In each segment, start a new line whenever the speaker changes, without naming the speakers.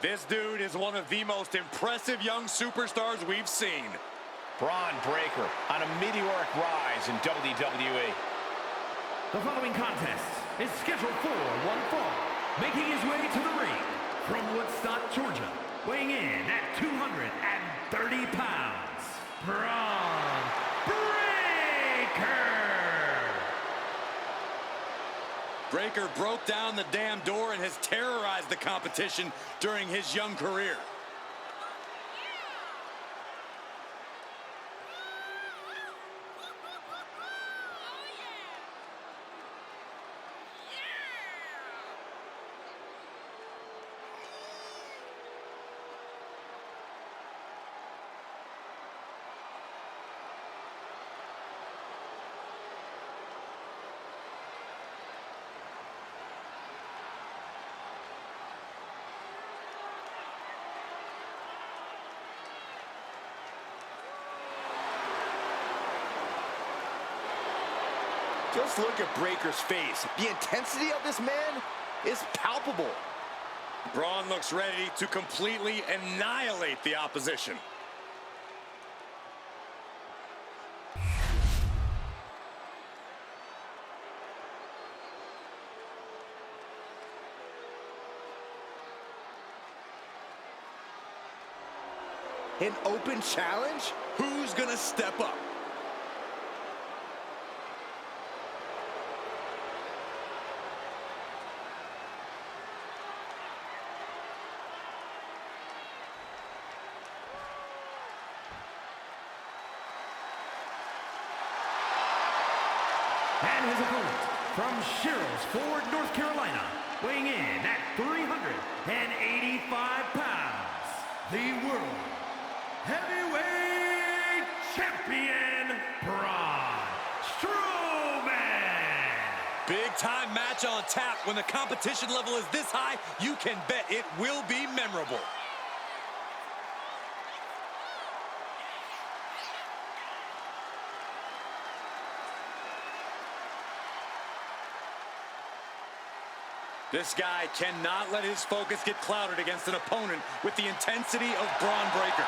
This dude is one of the most impressive young superstars we've seen.
Braun Breaker on a meteoric rise in WWE.
The following contest is scheduled for one fall. Making his way to the ring from Woodstock, Georgia, weighing in at 230 pounds, Braun Breaker!
Breaker broke down the damn door and has terrorized the competition during his young career.
Just look at Breaker's face. The intensity of this man is palpable.
Braun looks ready to completely annihilate the opposition.
An open challenge?
Who's gonna step up?
And his opponent, from Sherrills Ford, North Carolina, weighing in at 385 pounds, the World Heavyweight Champion, Braun Strowman!
Big time match on tap. When the competition level is this high, you can bet it will be memorable. This guy cannot let his focus get clouded against an opponent with the intensity of Braun Breaker.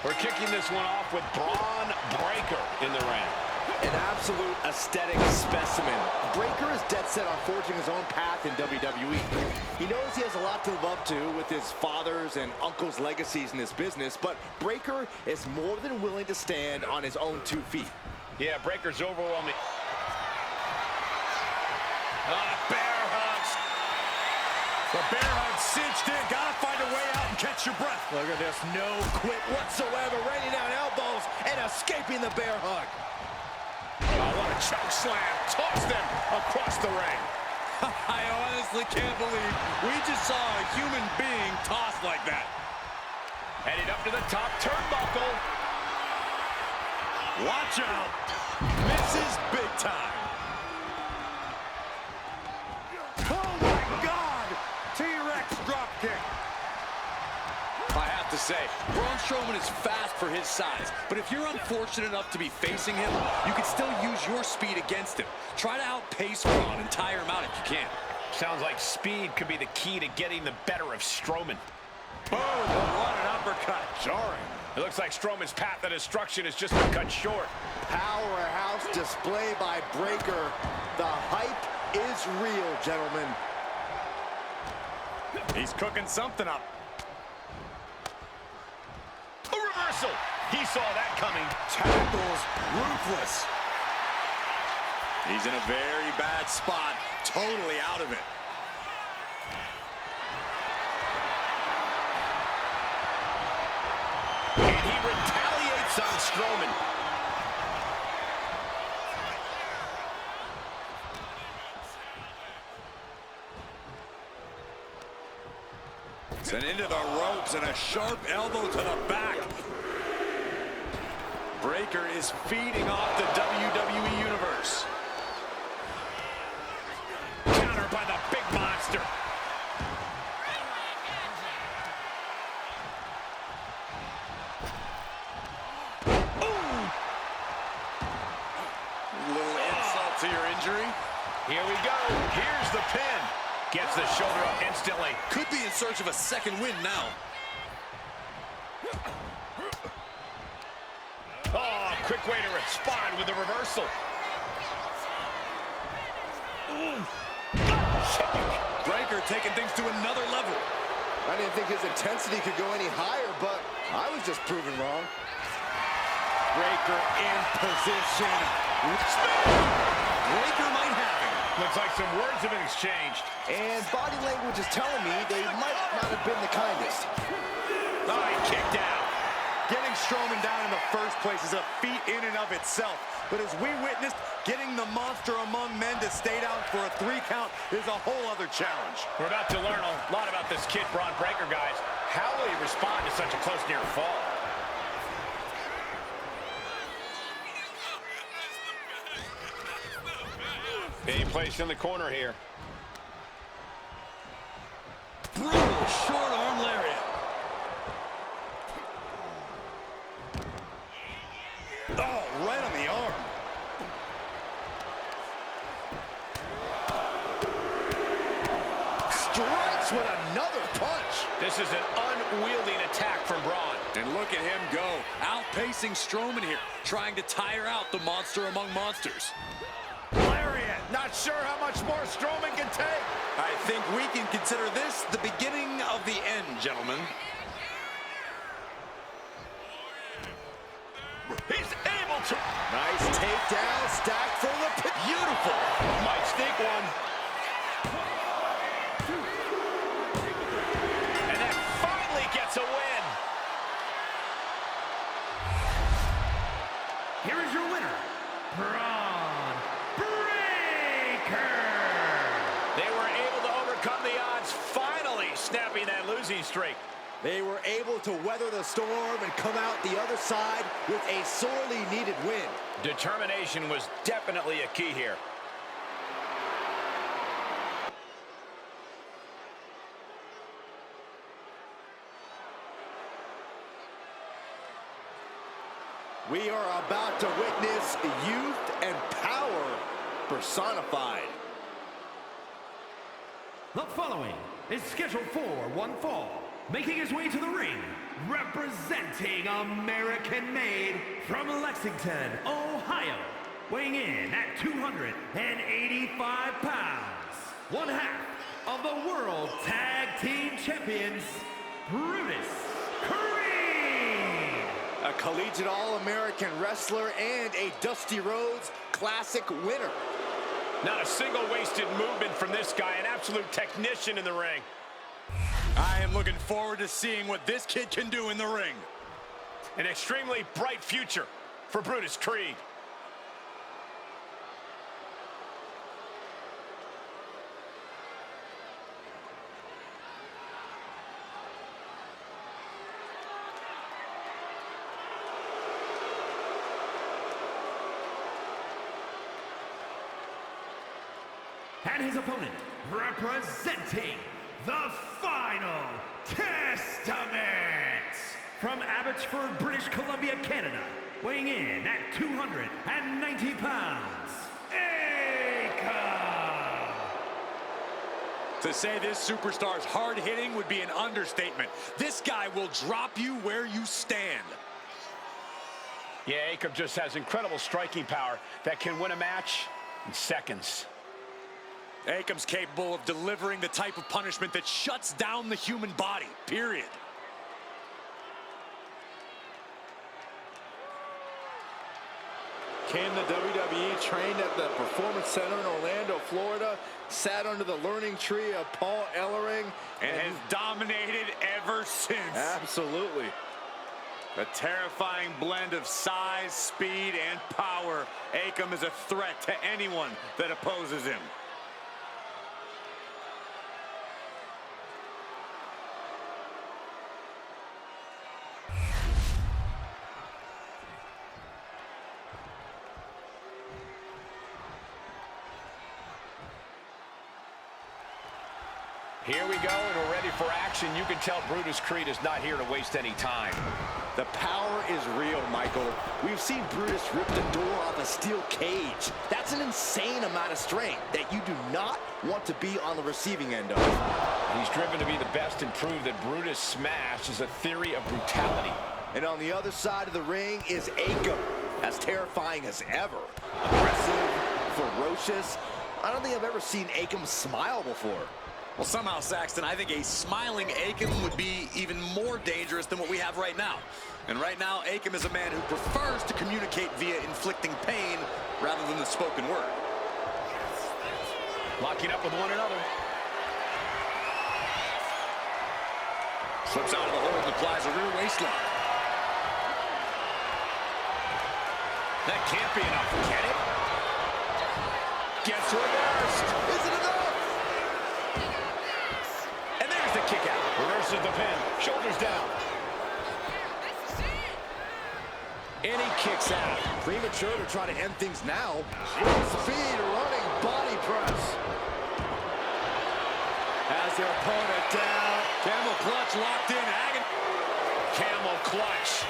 We're kicking this one off with Braun Breaker in the ring.
An absolute aesthetic specimen. Breaker is dead set on forging his own path in WWE. He knows he has a lot to live up to with his father's and uncle's legacies in this business, but Breaker is more than willing to stand on his own 2 feet.
Yeah, Breaker's overwhelming.
Bear hugs. The bear hug cinched in. Gotta find a way out and catch your breath.
Look at this, no quit whatsoever, raining down elbows and escaping the bear hug.
Oh, what a choke slam. Toss them across the ring. I honestly can't believe we just saw a human being tossed like that.
Headed up to the top turnbuckle.
Watch out. Misses big time. Oh, my God. T-Rex dropkick. I have to say, Braun Strowman is fast for his size, but if you're unfortunate enough to be facing him, you can still use your speed against him. Try to outpace Braun and tire him out if you can.
Sounds like speed could be the key to getting the better of Strowman.
Boom! What an uppercut. Jarring.
It looks like Strowman's path to destruction has just been cut short.
Powerhouse display by Breaker. The hype is real, gentlemen.
He's cooking something up.
A reversal. He saw that coming.
Tackles ruthless. He's in a very bad spot. Totally out of it.
And he retaliates on Strowman.
And into the ropes and a sharp elbow to the back. Breaker is feeding off the WWE Universe.
Counter by the big monster.
Little insult to your injury.
Here we go. Here's the pin. Gets the shoulder up instantly.
Could be in search of a second win now.
Oh, quick way to respond with the reversal.
Breaker taking things to another level.
I didn't think his intensity could go any higher, but I was just proven wrong.
Breaker in position. Breaker might have him.
Looks like some words have been exchanged.
And body language is telling me they might not have been the kindest.
Oh, he kicked out.
Getting Strowman down in the first place is a feat in and of itself. But as we witnessed, getting the monster among men to stay down for a 3 count is a whole other challenge.
We're about to learn a lot about this kid, Braun Breaker, guys. How will he respond to such a close near fall? Being placed in the corner here.
Brutal short arm lariat. Oh, right on the arm.
Strikes with another punch.
This is an unwieldy attack from Braun.
And look at him go, outpacing Strowman here, trying to tire out the monster among monsters.
Lariat. Not sure how much more Strowman can take.
I think we can consider this the beginning of the end, gentlemen.
He's able to.
Nice takedown, stacked for the pin.
Beautiful. Might sneak one. And that finally gets a win.
Here is your winner, Braun Breaker.
They were able to overcome the odds, finally snapping that losing streak.
They were able to weather the storm and come out the other side with a sorely needed win.
Determination was definitely a key here.
We are about to witness youth and power personified.
The following is scheduled for one fall. Making his way to the ring, representing American-made from Lexington, Ohio, weighing in at 285 pounds, one half of the World Tag Team Champions, Brutus Creed.
A collegiate All-American wrestler and a Dusty Rhodes Classic winner.
Not a single wasted movement from this guy, an absolute technician in the ring.
I am looking forward to seeing what this kid can do in the ring.
An extremely bright future for Brutus Creed.
And his opponent, representing the Final Testament, from Abbotsford, British Columbia, Canada, weighing in at 290 pounds, Akam.
To say this superstar's hard-hitting would be an understatement. This guy will drop you where you stand.
Yeah, Akam just has incredible striking power that can win a match in seconds.
Akam's capable of delivering the type of punishment that shuts down the human body, period.
Came to WWE, trained at the Performance Center in Orlando, Florida, sat under the learning tree of Paul Ellering,
And has dominated ever since.
Absolutely.
A terrifying blend of size, speed, and power. Akam is a threat to anyone that opposes him.
Here we go, and we're ready for action. You can tell Brutus Creed is not here to waste any time.
The power is real, Michael. We've seen Brutus rip the door off a steel cage. That's an insane amount of strength that you do not want to be on the receiving end of.
He's driven to be the best and prove that Brutus Smash is a theory of brutality.
And on the other side of the ring is Akam, as terrifying as ever. Aggressive, ferocious. I don't think I've ever seen Akam smile before.
Well, somehow, Saxton, I think a smiling Akam would be even more dangerous than what we have right now. And right now, Akam is a man who prefers to communicate via inflicting pain rather than the spoken word.
Locking up with one another.
Slips out of the hold and applies a rear waistlock.
That can't be enough, can it? Gets reversed.
Is it enough?
And there's the kick out. Reverses the pin. Shoulders down. And he kicks out.
Premature to try to end things now. Speed running body press. Has their opponent down.
Camel clutch locked in. Agony.
Camel clutch.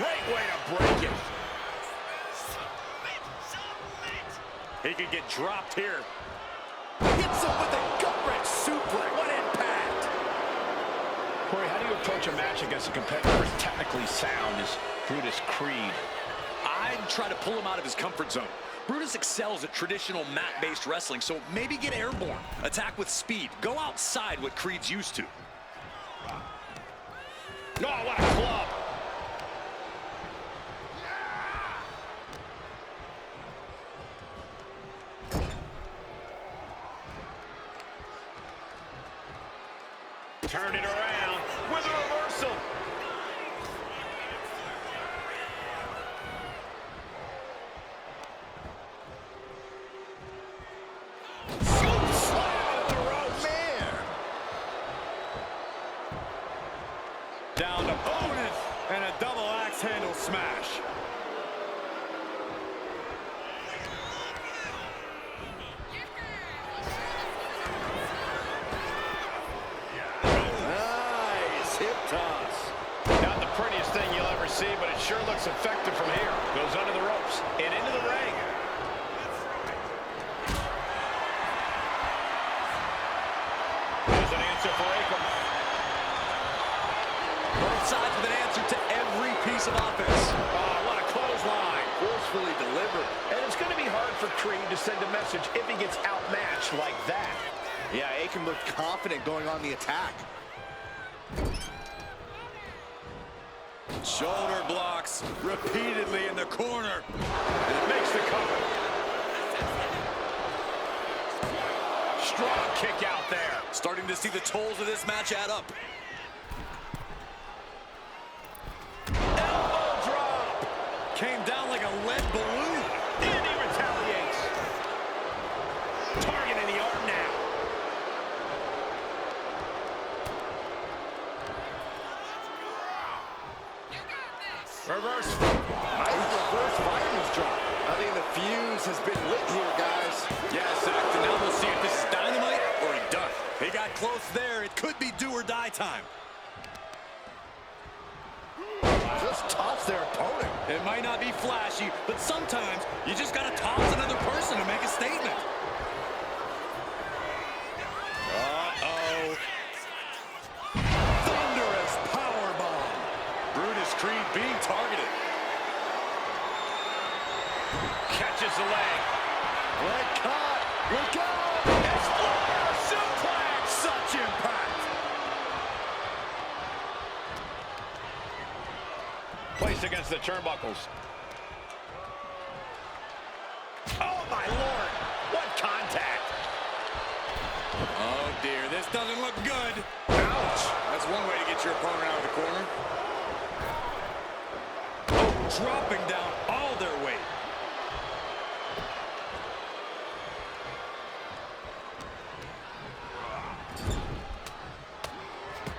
Great way to break it.
He could get dropped here.
Hits him with a gut-wrench suplex. What impact!
Corey, how do you approach a match against a competitor as technically sound as Brutus Creed?
I'd try to pull him out of his comfort zone. Brutus excels at traditional mat-based wrestling, so maybe get airborne. Attack with speed. Go outside what Creed's used to.
Oh, what a club! Turn it around with a reversal.
Down to opponent and a double axe handle smash.
Nice hip toss.
Not the prettiest thing you'll ever see, but it sure looks effective from here. Goes under the ropes and into the ring. There's an answer for Akam.
Both sides with an answer to every piece of offense.
Oh, what a clothesline.
Forcefully delivered.
And it's going to be hard for Creed to send a message if he gets outmatched like that.
Yeah, Akam looked confident going on the attack.
Shoulder blocks repeatedly in the corner.
It makes the cover. Strong kick out there.
Starting to see the tolls of this match add up.
Elbow drop.
Came down like a lead balloon.
And he retaliates. Target in the arm now. Reverse.
Nice reverse fireman's drop. I think the fuse has been lit here, guys.
Yeah, Saxton, now we'll see if this is dynamite or a dud. He got close there. It could be do or die time.
Just toss their opponent.
It might not be flashy, but sometimes you just got to toss another person to make a statement. Uh-oh. Thunderous powerbomb. Brutus Creed being targeted.
Catches the leg.
Leg caught. Look out.
Exploder suplex.
Such impact.
Placed against the turnbuckles. Oh, my Lord. What contact.
Oh, dear. This doesn't look good. Ouch. That's one way to get your opponent out of the corner. Oh, dropping down all their weight.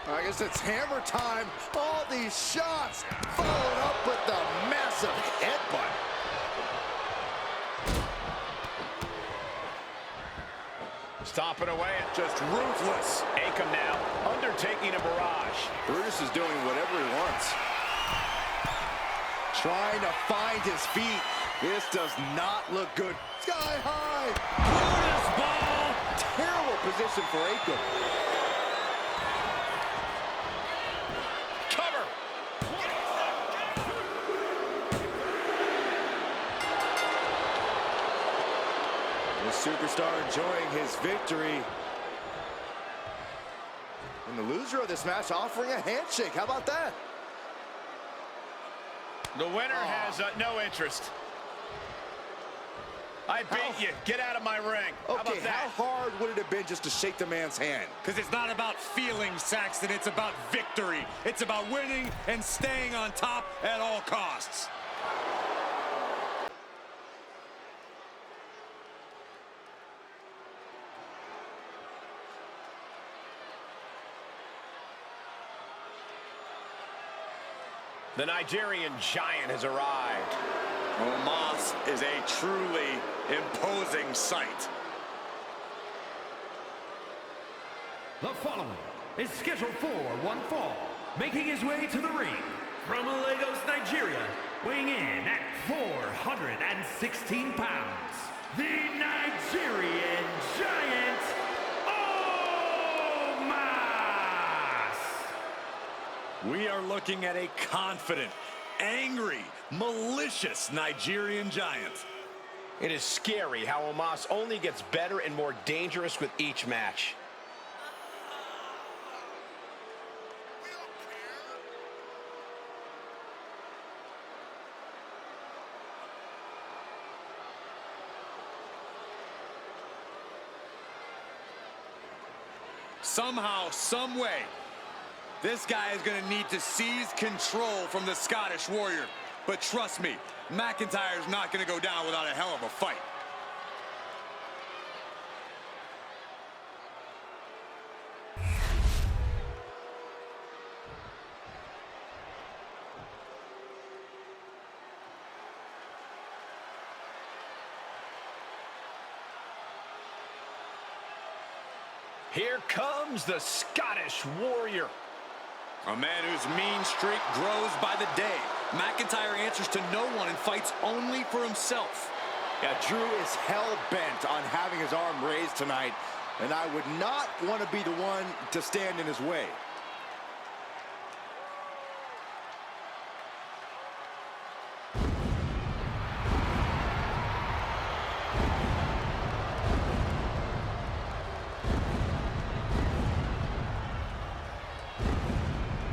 I guess it's hammer time. All these shots followed up with the massive headbutt.
stomping away.
Just ruthless.
Akam now undertaking a barrage.
Brutus is doing whatever he wants. Trying to find his feet. This does not look good. Sky high.
Brutus ball.
Terrible position for Akam.
Cover.
The superstar enjoying his victory. And the loser of this match offering a handshake. How about that?
The winner has no interest. I beat you. Get out of my ring. How about
Okay,
that?
how hard would it have been just to shake the man's hand?
Because it's not about feelings, Saxton. It's about victory. It's about winning and staying on top at all costs.
The Nigerian giant has arrived.
Omos is a truly imposing sight.
The following is scheduled for one fall, making his way to the ring from Lagos, Nigeria, weighing in at 416 pounds, the Nigerian Giant, Omos!
We are looking at a confident, angry, malicious Nigerian giant.
It is scary how Omos only gets better and more dangerous with each match.
Somehow, some way, this guy is going to need to seize control from the Scottish Warrior. But trust me, McIntyre's not going to go down without a hell of a fight.
Here comes the Scottish Warrior.
A man whose mean streak grows by the day. McIntyre answers to no one and fights only for himself.
Yeah, Drew is hell-bent on having his arm raised tonight, and I would not want to be the one to stand in his way.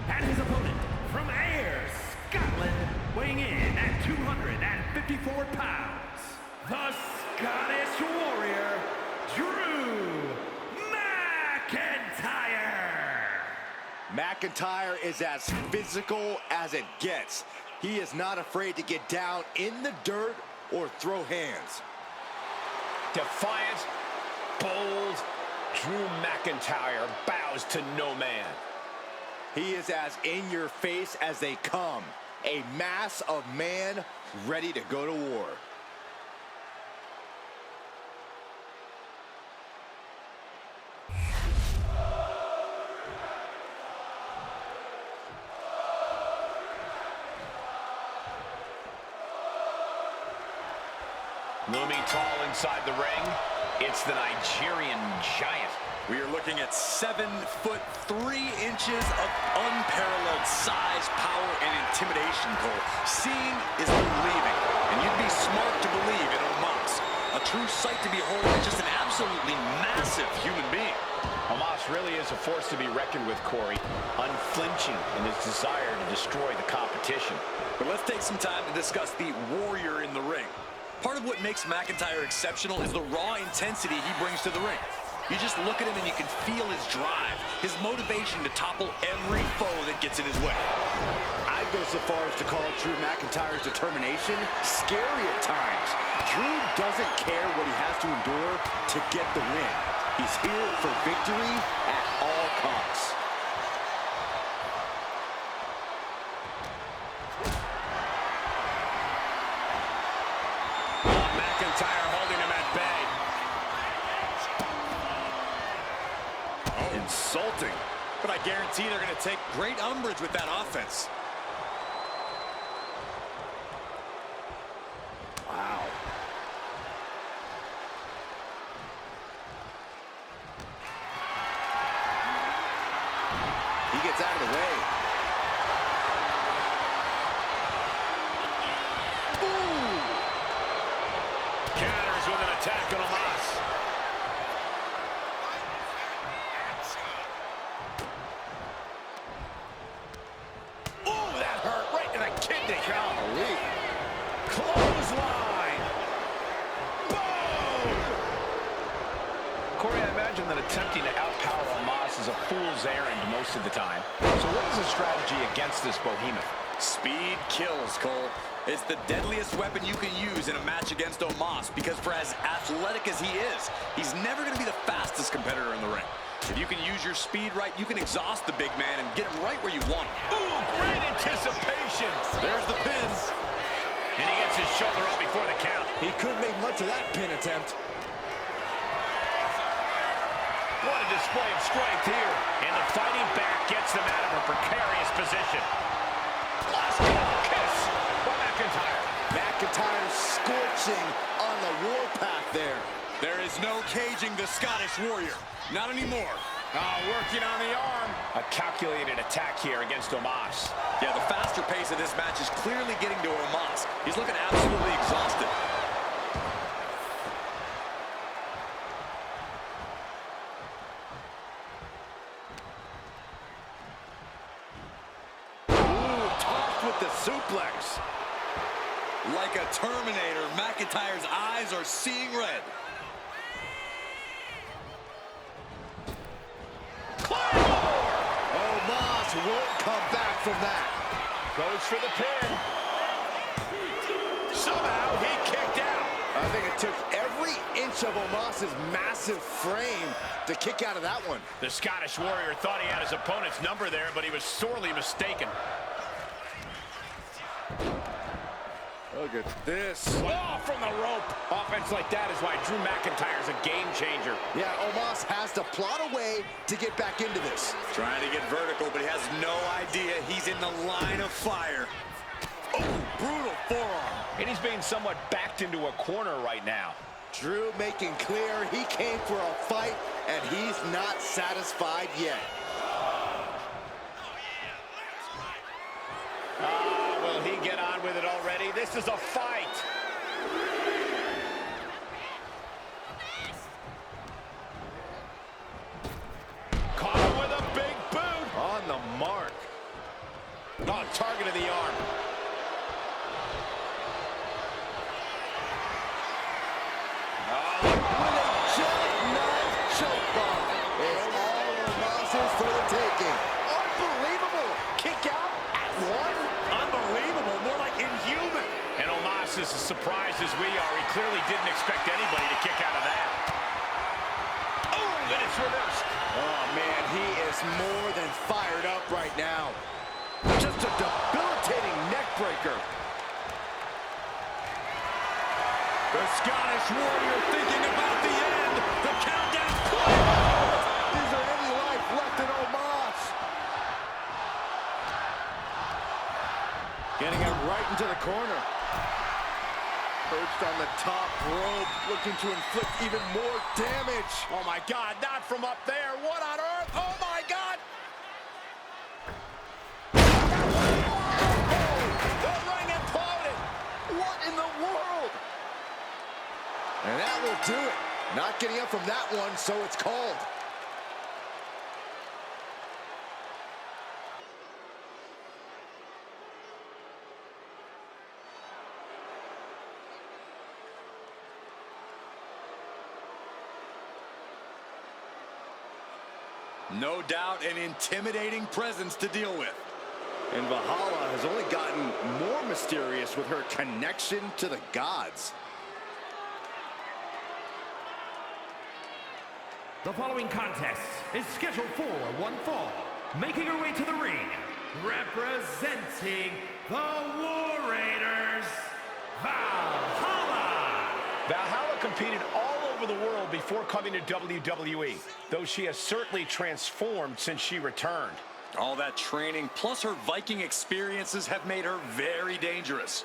And his opponent from Ayr, Scotland, weighing in at 254 pounds, the Scottish Warrior, Drew McIntyre.
McIntyre is as physical as it gets. He is not afraid to get down in the dirt or throw hands.
Defiant, bold, Drew McIntyre bows to no man.
He is as in your face as they come. A mass of man ready to go to war.
Looming tall inside the ring, it's the Nigerian Giant.
We are looking at 7'3" of unparalleled size, power, and intimidation, Cole. Seeing is believing, and you'd be smart to believe in Omos. A true sight to behold and just an absolutely massive human being.
Omos really is a force to be reckoned with, Corey. Unflinching in his desire to destroy the competition.
But let's take some time to discuss the warrior in the ring. Part of what makes McIntyre exceptional is the raw intensity he brings to the ring. You just look at him and you can feel his drive, his motivation to topple every foe that gets in his way.
I'd go so far as to call Drew McIntyre's determination scary at times. Drew doesn't care what he has to endure to get the win. He's here for victory at all costs.
McIntyre holding him at bay.
Insulting.
But I guarantee they're going to take great umbrage with that offense.
Wow. He gets out of the way. Ooh.
Counters with an attack on Omos.
Ooh, that hurt right in the kidney. Golly. Clothesline. Boom.
Corey, I imagine that attempting to outpower Omos is a fool's errand most of the time. So what is the strategy against this behemoth?
Speed kills, Cole. It's the deadliest weapon you can use in a match against Omos, because for as athletic as he is, he's never going to be the fastest competitor in the ring. If you can use your speed right, you can exhaust the big man and get him right where you want him.
Ooh, great anticipation.
There's the pin.
And he gets his shoulder up before the count.
He couldn't make much of that pin attempt.
What a display of strength here. And the fighting back gets them out of a precarious position. Last kiss by McIntyre.
McIntyre scorching on the warpath there.
There is no caging the Scottish Warrior. Not anymore.
Working on the arm. A calculated attack here against Omos.
Yeah, the faster pace of this match is clearly getting to Omos. He's looking absolutely exhausted.
With the suplex.
Like a Terminator, McIntyre's eyes are seeing red.
Claymore! Omos won't come back from that.
Goes for the pin. Somehow he kicked out.
I think it took every inch of Omos's massive frame to kick out of that one.
The Scottish Warrior thought he had his opponent's number there, but he was sorely mistaken.
Look at this.
Oh, from the rope. Offense like that is why Drew McIntyre's a game changer.
Yeah, Omos has to plot a way to get back into this.
Trying to get vertical, but he has no idea he's in the line of fire. Oh, brutal forearm.
And he's being somewhat backed into a corner right now.
Drew making clear he came for a fight, and he's not satisfied yet.
Will he get on with it already? This is a fight. Caught him with a big boot.
On the mark.
Oh, target of the arm.
With a jackknife choke bomb. It's all Omos's for the taking. Unbelievable. Kick out at one.
Unbelievable, more like inhuman.
And Omos is as surprised as we are. He clearly didn't expect anybody to kick out of that. Oh, then it's reversed.
Oh, man, he is more than fired up right now. Just a debilitating neck breaker.
The Scottish Warrior thinking about the end. The countdown.
Is there any life left in Omos? Getting him right into the corner. Perched on the top rope, looking to inflict even more damage.
Oh, my God, not from up there. What on earth? Oh, my God.
The ring imploded. What in the world? And that will do it. Not getting up from that one, so it's called.
No doubt an intimidating presence to deal with.
And Valhalla has only gotten more mysterious with her connection to the gods.
The following contest is scheduled for one fall. Making her way to the ring, representing the War Raiders, Valhalla.
Valhalla competed all over over the world before coming to WWE, though she has certainly transformed since she returned.
All that training, plus her Viking experiences, have made her very dangerous.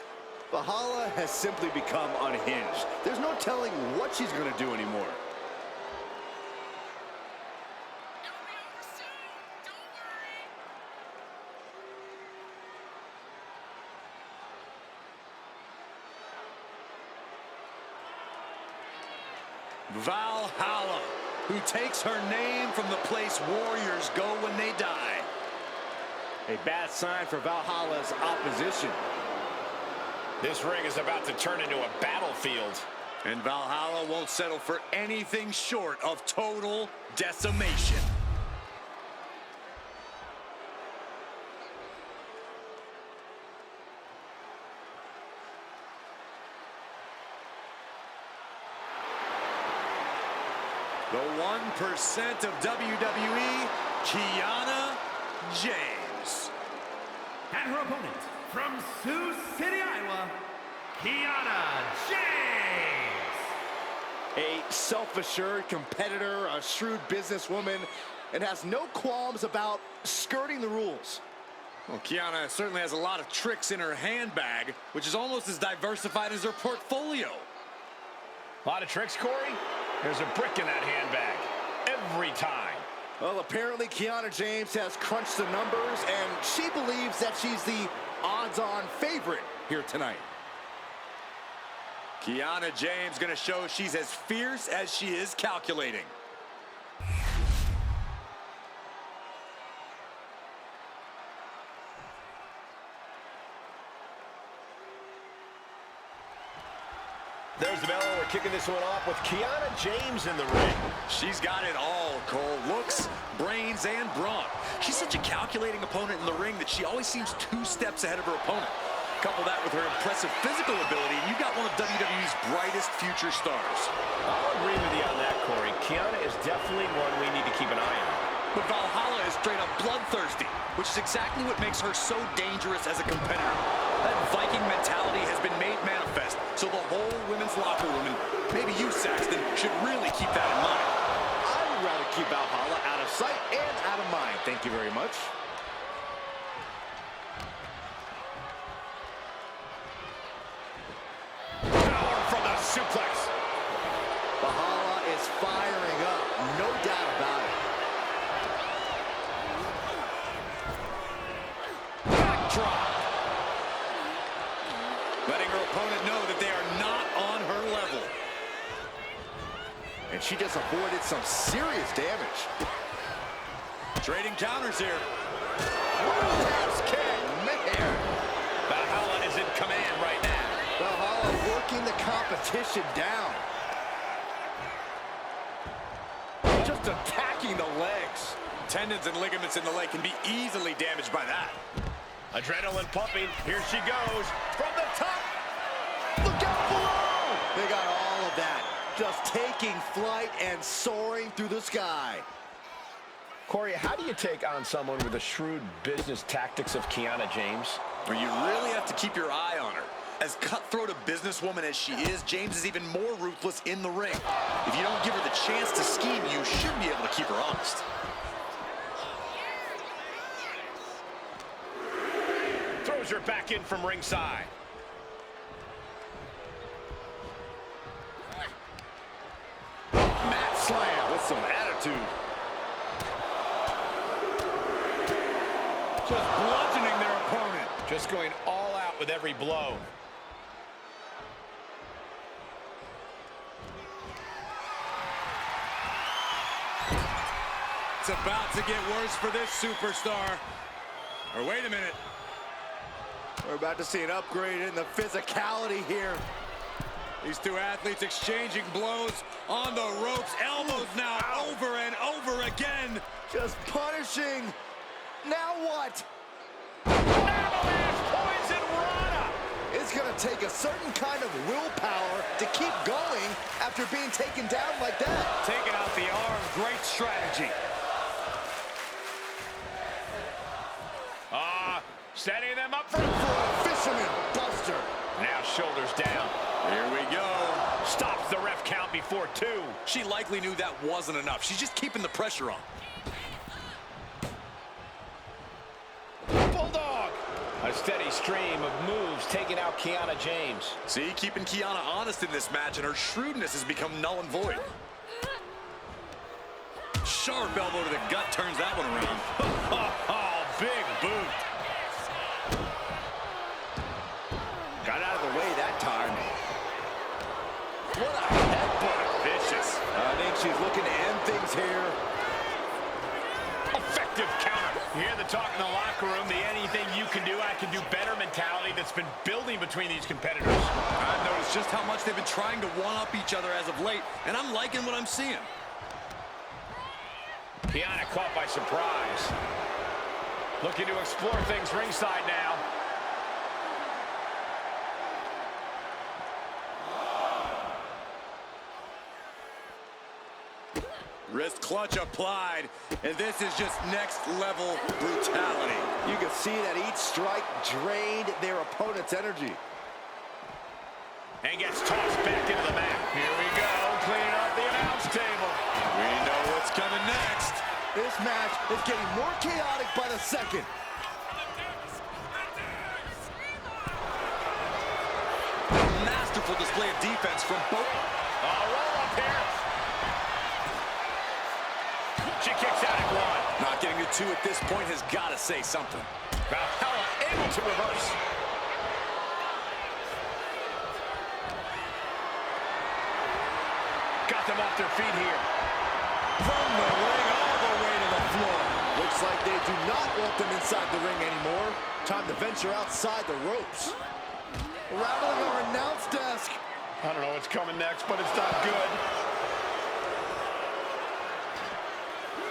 Valhalla has simply become unhinged. There's no telling what she's going to do anymore.
Valhalla, who takes her name from the place warriors go when they die.
A bad sign for Valhalla's opposition.
This ring is about to turn into a battlefield.
And Valhalla won't settle for anything short of total decimation. The 1% of WWE, Kiana James.
And her opponent, from Sioux City, Iowa, Kiana James.
A self-assured competitor, a shrewd businesswoman, and has no qualms about skirting the rules.
Well, Kiana certainly has a lot of tricks in her handbag, which is almost as diversified as her portfolio.
A lot of tricks, Corey? There's a brick in that handbag. Every time.
Well, apparently Kiana James has crunched the numbers, and she believes that she's the odds-on favorite here tonight.
Kiana James gonna show she's as fierce as she is calculating.
There's the bell. We're kicking this one off with Kiana James in the ring.
She's got it all, Cole. Looks, brains, and brawn. She's such a calculating opponent in the ring that she always seems 2 steps ahead of her opponent. Couple that with her impressive physical ability, and you got one of WWE's brightest future stars.
I'll agree with you on that, Corey. Kiana is definitely one we need to keep an eye on.
But Valhalla is straight up bloodthirsty, which is exactly what makes her so dangerous as a competitor. That Viking mentality has been made manifest, so the whole women's locker room, and maybe you, Saxton, should really keep that in mind.
I would rather keep Valhalla out of sight and out of mind. Thank you very much.
Power from the suplex.
Valhalla is firing up, no doubt about it.
Backdrop. Letting her opponent know that they are not on her level.
And she just avoided some serious damage.
Trading counters here.
Roundhouse kick, man.
Valhalla is in command right now.
Valhalla working the competition down. Just attacking the legs.
Tendons and ligaments in the leg can be easily damaged by that.
Adrenaline pumping. Here she goes. From the top.
Look out below! They got all of that. Just taking flight and soaring through the sky.
Corey, how do you take on someone with the shrewd business tactics of Kiana James?
Well, you really have to keep your eye on her. As cutthroat a businesswoman as she is, James is even more ruthless in the ring. If you don't give her the chance to scheme, you should be able to keep her honest.
Throws her back in from ringside.
Mat slam with some attitude.
Just bludgeoning their opponent.
Just going all out with every blow.
It's about to get worse for this superstar. Or wait a minute.
We're about to see an upgrade in the physicality here.
These 2 athletes exchanging blows on the ropes. Elbows now over and over again.
Just punishing. Now what?
Avalanche poison Rana.
It's going to take a certain kind of willpower to keep going after being taken down like that.
Taking out the arm, great strategy.
Setting them up for
For a fisherman buster.
now shoulders down.
Here we go.
Stops the ref count before 2.
She likely knew that wasn't enough. She's just keeping the pressure on.
Bulldog! A steady stream of moves taking out Kiana James.
See, keeping Kiana honest in this match, and her shrewdness has become null and void. Sharp elbow to the gut turns that one around.
Oh, big boot.
Got out of the way that time. What a headbutt.
Vicious.
I think she's looking to end things here.
Effective counter. You hear the talk in the locker room, the anything you can do, I can do better mentality that's been building between these competitors.
I've noticed just how much they've been trying to one-up each other as of late, and I'm liking what I'm seeing.
Kiana caught by surprise. Looking to explore things ringside now.
Wrist clutch applied, and this is just next-level brutality.
You can see that each strike drained their opponent's energy.
And gets tossed back into the mat. Here we go, cleaning up the announce table.
We know what's coming next.
This match is getting more chaotic by the second.
Masterful display of defense from both.
Roll up here. She kicks out at 1.
Not getting to 2 at this point has got to say something.
Valhalla able to reverse. Got them off their feet here.
From the ring all the way to the floor.
Looks like they do not want them inside the ring anymore. Time to venture outside the ropes. Rattling our announce desk.
I don't know what's coming next, but it's not good.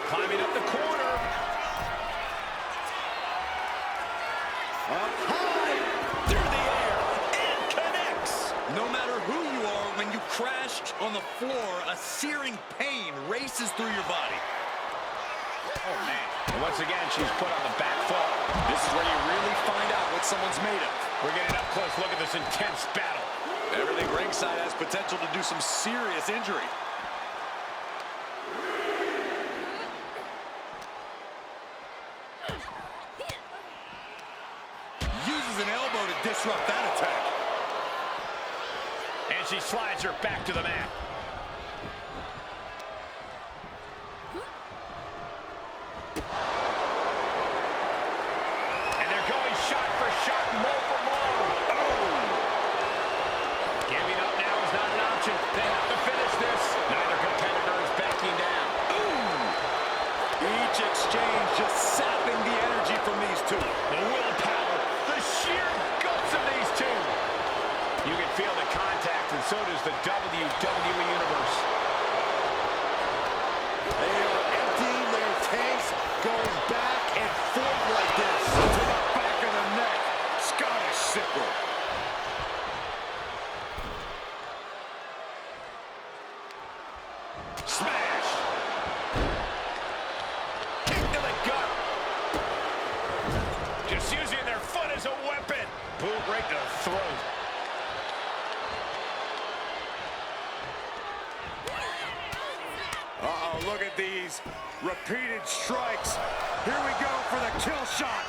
Climbing up the corner.
Up high.
Through the air. And connects.
No matter who you are, when you crash on the floor, a searing pain races through your body.
Oh, man. And once again, she's put on the back foot.
This is where you really find out what someone's made of.
We're getting up close. Look at this intense battle.
Everything ringside has potential to do some serious injury. Uses an elbow to disrupt that attack.
And she slides her back to the mat. And they're going shot for shot, blow for blow. Oh! Giving up now is not an option. They have to finish this. Neither competitor is backing down.
Each exchange just sapping the energy from these two.
The willpower, the sheer guts of these two. You can feel the contact, and so does the WWE Universe.
They are emptying their tanks, going back and forth like this.
To the back of the neck. Scottish sickle.
Smash! Kick to the gut. Just using their foot as a weapon. Boot right to the throat.
Uh-oh, look at these repeated strikes. Here we go for the kill shot.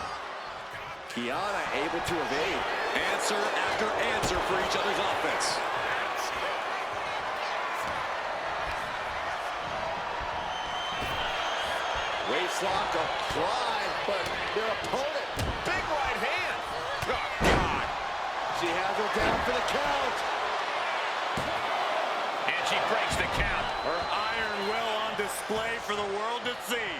Kiana able to evade.
Answer after answer for each other's offense.
Waistlock applied, but their opponent.
Big right hand.
Oh, God.
She has her down for the count.
And she breaks the count.
Her iron will on display for the world to see.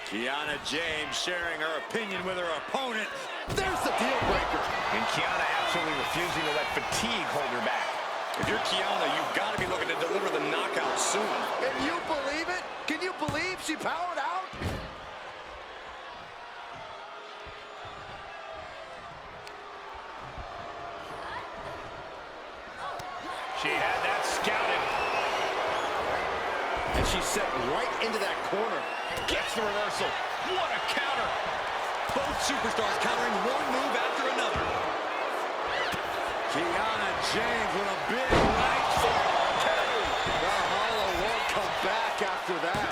Kiana James sharing her opinion with her opponent.
There's the deal breaker.
And Kiana absolutely refusing to let fatigue hold her back.
If you're Kiana, you've got to be looking to deliver the knockout soon.
Can you believe it? Can you believe she powered out?
She had that scouted.
And she's set right into that corner.
Gets the reversal. What a counter.
Both superstars countering one move after another. Kiana James with a big right foot.
Valhalla won't come back after that.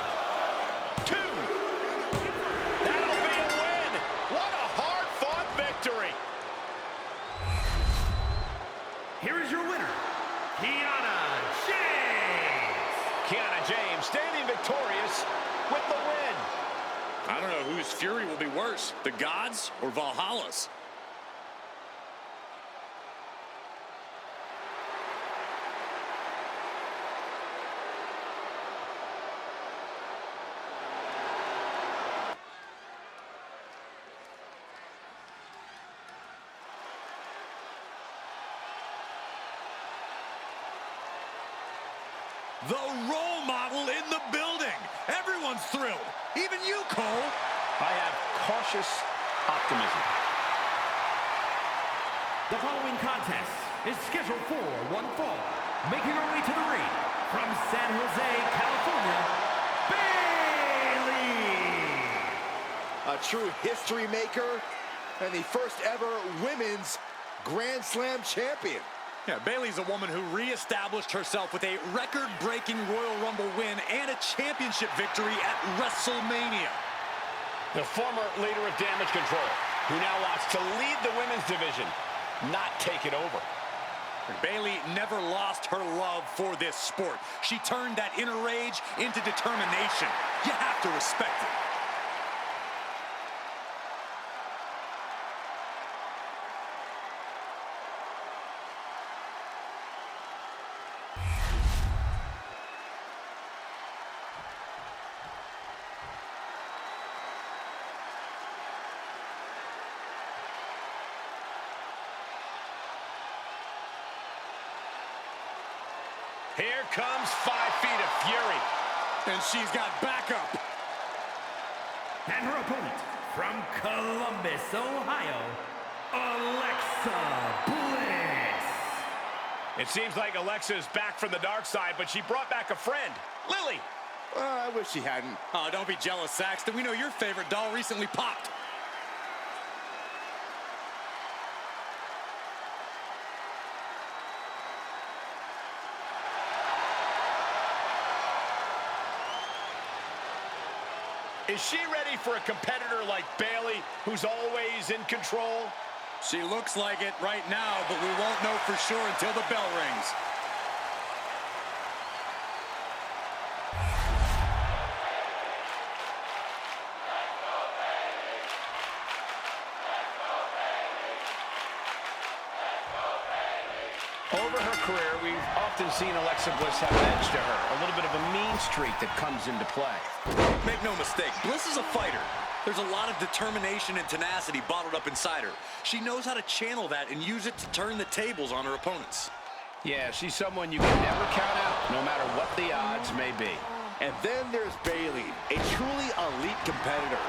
2. That'll be a win. What a hard-fought victory.
Here is your winner, Kiana James.
Kiana James standing victorious with the win.
I don't know whose fury will be worse, the gods or Valhalla's. The role model in the building. Everyone's thrilled. Even you, Cole.
I have cautious optimism.
The following contest is scheduled for one fall. Making her way to the ring from San Jose, California, Bayley.
A true history maker and the first ever women's Grand Slam champion.
Yeah, Bayley's a woman who reestablished herself with a record-breaking Royal Rumble win and a championship victory at WrestleMania.
The former leader of Damage Control, who now wants to lead the women's division, not take it over.
Bayley never lost her love for this sport. She turned that inner rage into determination. You have to respect it.
Here comes 5 feet of fury.
And she's got backup.
And her opponent from Columbus, Ohio, Alexa Bliss.
It seems like Alexa is back from the dark side, but she brought back a friend, Lily.
I wish she hadn't.
Oh, don't be jealous, Saxton. We know your favorite doll recently popped.
Is she ready for a competitor like Bayley, who's always in control?
She looks like it right now, but we won't know for sure until the bell rings.
Over her career, we've often seen Alexa Bliss have an edge to her, a little bit of a mean streak that comes into play.
Make no mistake, Bliss is a fighter. There's a lot of determination and tenacity bottled up inside her. She knows how to channel that and use it to turn the tables on her opponents.
Yeah, she's someone you can never count out, no matter what the odds may be.
And then there's Bayley, a truly elite competitor.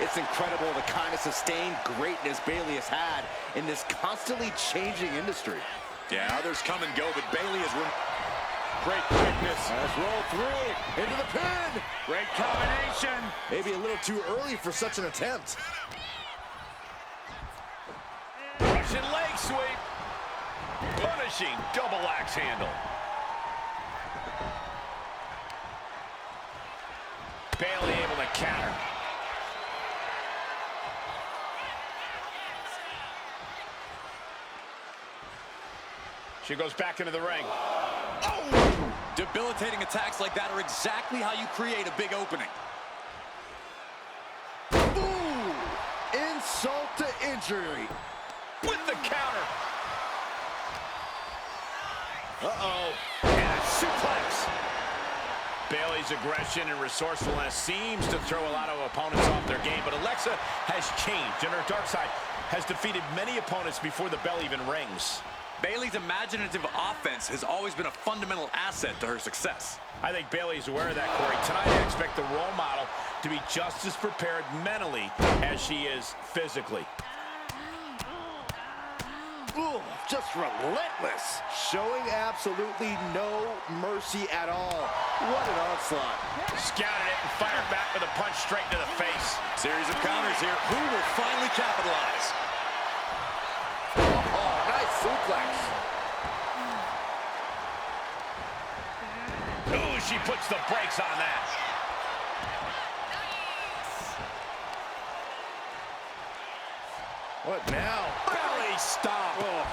It's incredible the kind of sustained greatness Bayley has had in this constantly changing industry.
Yeah, others come and go, but Bayley has great quickness.
Let's roll through into the pin.
Great combination.
Maybe a little too early for such an attempt.
Russian leg sweep. Punishing double axe handle. Bayley able to counter. She goes back into the ring.
Oh! Debilitating attacks like that are exactly how you create a big opening.
Ooh! Insult to injury.
With the counter.
Uh-oh.
And a suplex. Bayley's aggression and resourcefulness seems to throw a lot of opponents off their game, but Alexa has changed, and her dark side has defeated many opponents before the bell even rings.
Bayley's imaginative offense has always been a fundamental asset to her success.
I think Bayley's aware of that, Corey. Tonight, I expect the role model to be just as prepared mentally as she is physically.
Ooh, just relentless. Showing absolutely no mercy at all. What an onslaught.
Scouted it and fired back with a punch straight to the face.
Series of counters here. Who will finally capitalize?
Oh, nice
suplex.
Oh, she puts the brakes on that.
What now?
Belly stop.
Oh.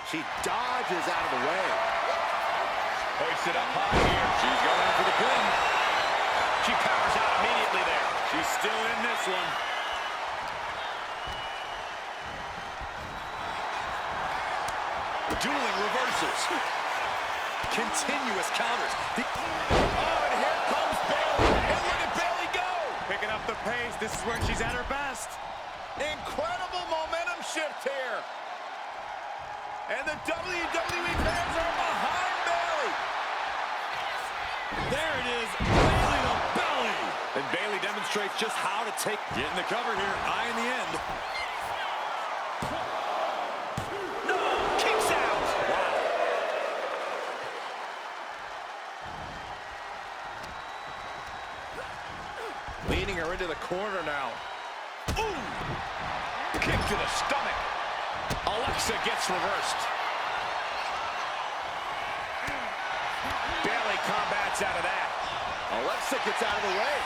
She dodges out of the way.
Hoisted up high here.
She's going for the pin.
She powers out immediately there.
She's still in this one. Dueling reversals. Continuous counters.
Oh, and here comes Bayley. And look at Bayley go.
Picking up the pace. This is when she's at her best.
Incredible momentum shift here. And the WWE fans are behind Bayley.
There it is. Bayley to belly. And Bayley demonstrates just how to take. Getting the cover here. Eye in the end.
Kicks out.
Wow.
Leading her into the corner now.
Ooh. Kick to the stomach. Alexa gets reversed. Bayley combats out of that.
Alexa gets out of the way.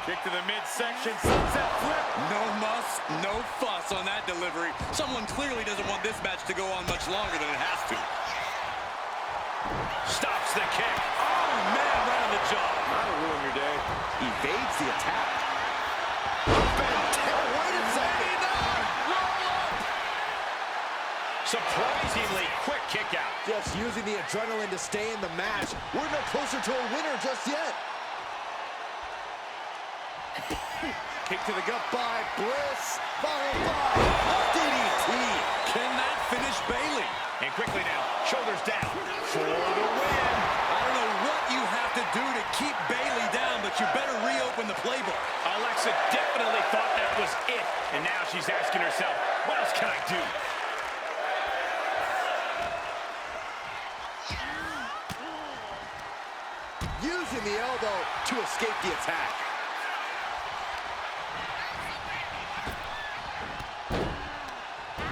Kick to the midsection. Sunset flip. No muss, no fuss on that delivery. Someone clearly doesn't want this match to go on much longer than it has to.
Stops the kick.
Oh, man, right on the jaw.
That'll ruin your day. Evades the attack.
Surprisingly quick kick out.
Just using the adrenaline to stay in the match. We're no closer to a winner just yet. Kick to the gut by Bliss, followed by DDT.
Can that finish Bayley?
And quickly now, shoulders down for the win.
I don't know what you have to do to keep Bayley down, but you better reopen the playbook.
Alexa definitely thought that was it. And now she's asking herself, what else can I do?
Using the elbow to escape the attack.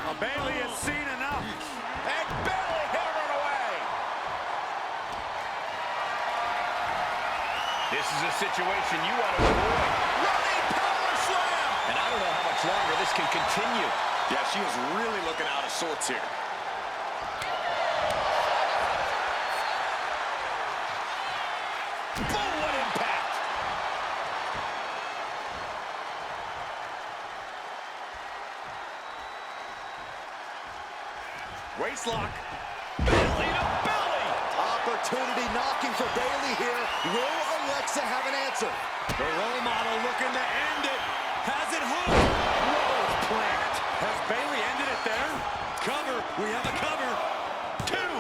Well, Bayley has seen enough.
And Bayley hammered away. This is a situation you want to avoid. Running power slam. And I don't know how much longer this can continue.
Yeah, she was really looking out of sorts here.
Boom, what impact.
Waistlock.
Belly to belly.
Opportunity knocking for Bayley here. Will Alexa have an answer?
The role model looking to end it. Has it home. Rose plant. Has Bayley ended it there? Cover. We have a cover.
Two.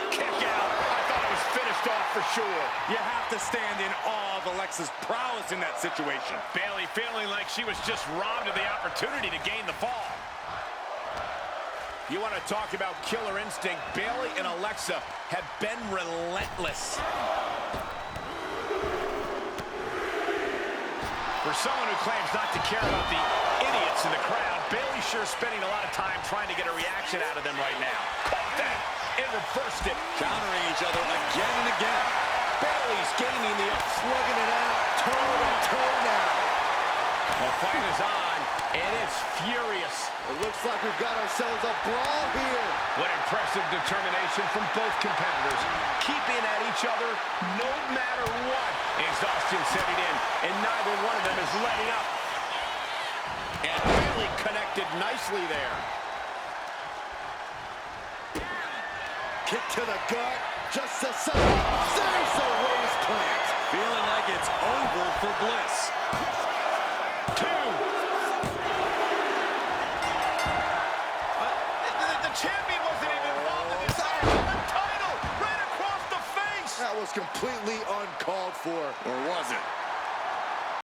Kick out. I thought it was finished off for sure.
You have to stand in awe of Alexa's prowess in that situation.
Bayley feeling like she was just robbed of the opportunity to gain the fall. You want to talk about killer instinct? Bayley and Alexa have been relentless. For someone who claims not to care about the idiots in the crowd, Bayley's sure spending a lot of time trying to get a reaction out of them right now. Caught that and reversed it.
Countering each other again and again.
Bayley's gaining the up.
Slugging it out, toe to toe now.
The fight is on, and it's furious.
It looks like we've got ourselves a brawl here.
What impressive determination from both competitors. Keeping at each other no matter what. Exhaustion setting in, and neither one of them is letting up. And Bayley connected nicely there.
Kick to the gut, just a second. There's the rose plant.
Feeling like it's over for Bliss.
Two. The champion wasn't even involved in this. The title right across the face.
That was completely uncalled for.
Or was it?